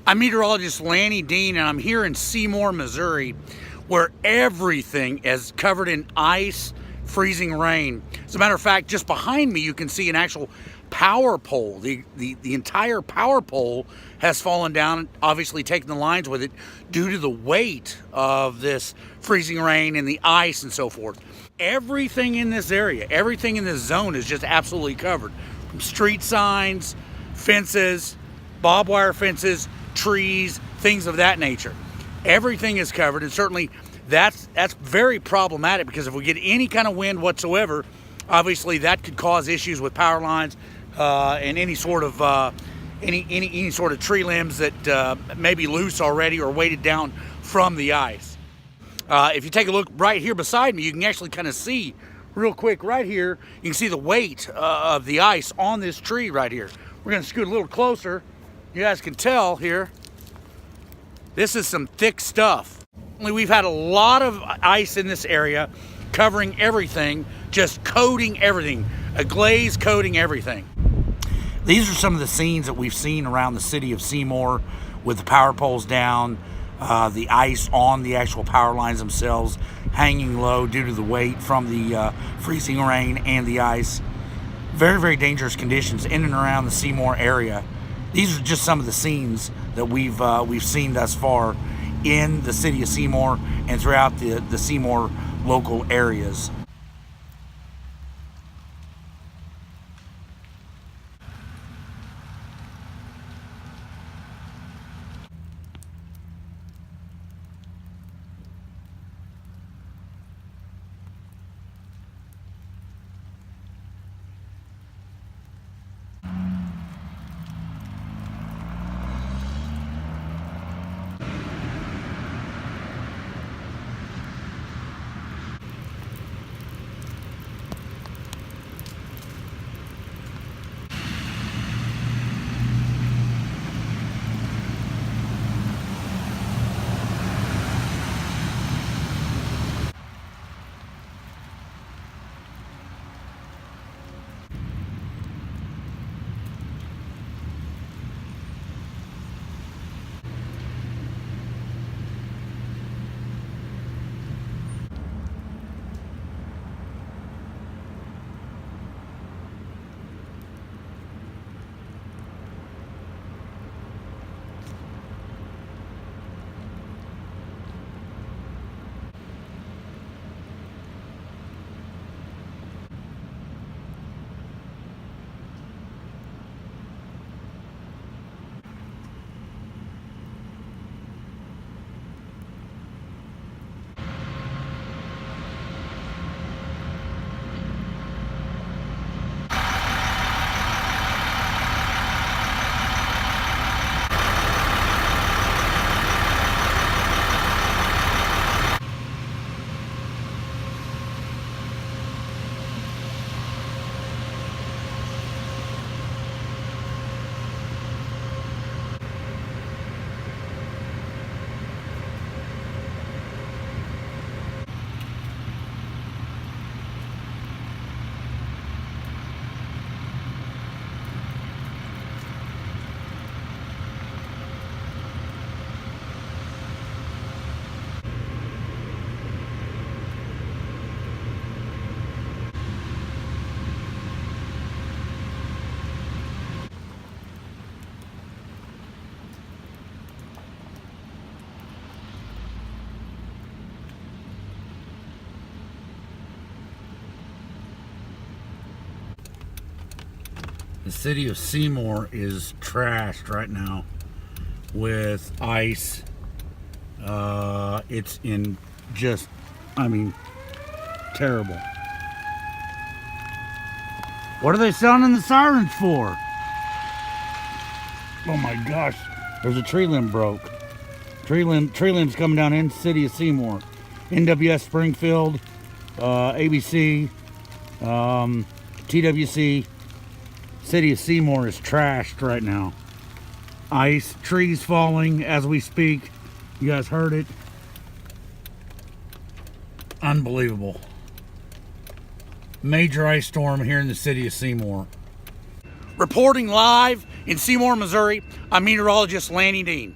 I'm meteorologist Lanny Dean, and I'm here in Seymour, Missouri, where everything is covered in ice, freezing rain. As a matter of fact, just behind me, you can see an actual power pole. The entire power pole has fallen down, obviously taking the lines with it due to the weight of this freezing rain and the ice and so forth. Everything in this area, everything in this zone is just absolutely covered. From street signs, fences, barbed wire fences, trees, things of that nature. Everything is covered, and certainly that's very problematic, because if we get any kind of wind whatsoever, obviously that could cause issues with power lines and any sort of any sort of tree limbs that may be loose already or weighted down from the ice. If you take a look right here beside me, you can actually kind of see real quick right here. You can see the weight of the ice on this tree right here. We're going to scoot a little closer. You guys can tell here, this is some thick stuff. We've had a lot of ice in this area, covering everything, just coating everything, a glaze coating everything. These are some of the scenes that we've seen around the city of Seymour, with the power poles down, the ice on the actual power lines themselves hanging low due to the weight from the freezing rain and the ice. Very, very dangerous conditions in and around the Seymour area. These are just some of the scenes that we've seen thus far in the city of Seymour and throughout the Seymour local areas. The city of Seymour is trashed right now with ice. It's in just, terrible. What are they sounding the sirens for? Oh my gosh, there's a tree limb broke. Tree limbs coming down in the city of Seymour. NWS Springfield, ABC, TWC. City of Seymour is trashed right now. Ice, trees falling as we speak. You guys heard it. Unbelievable. Major ice storm here in the city of Seymour. Reporting live In Seymour, Missouri, I'm meteorologist Lanny Dean.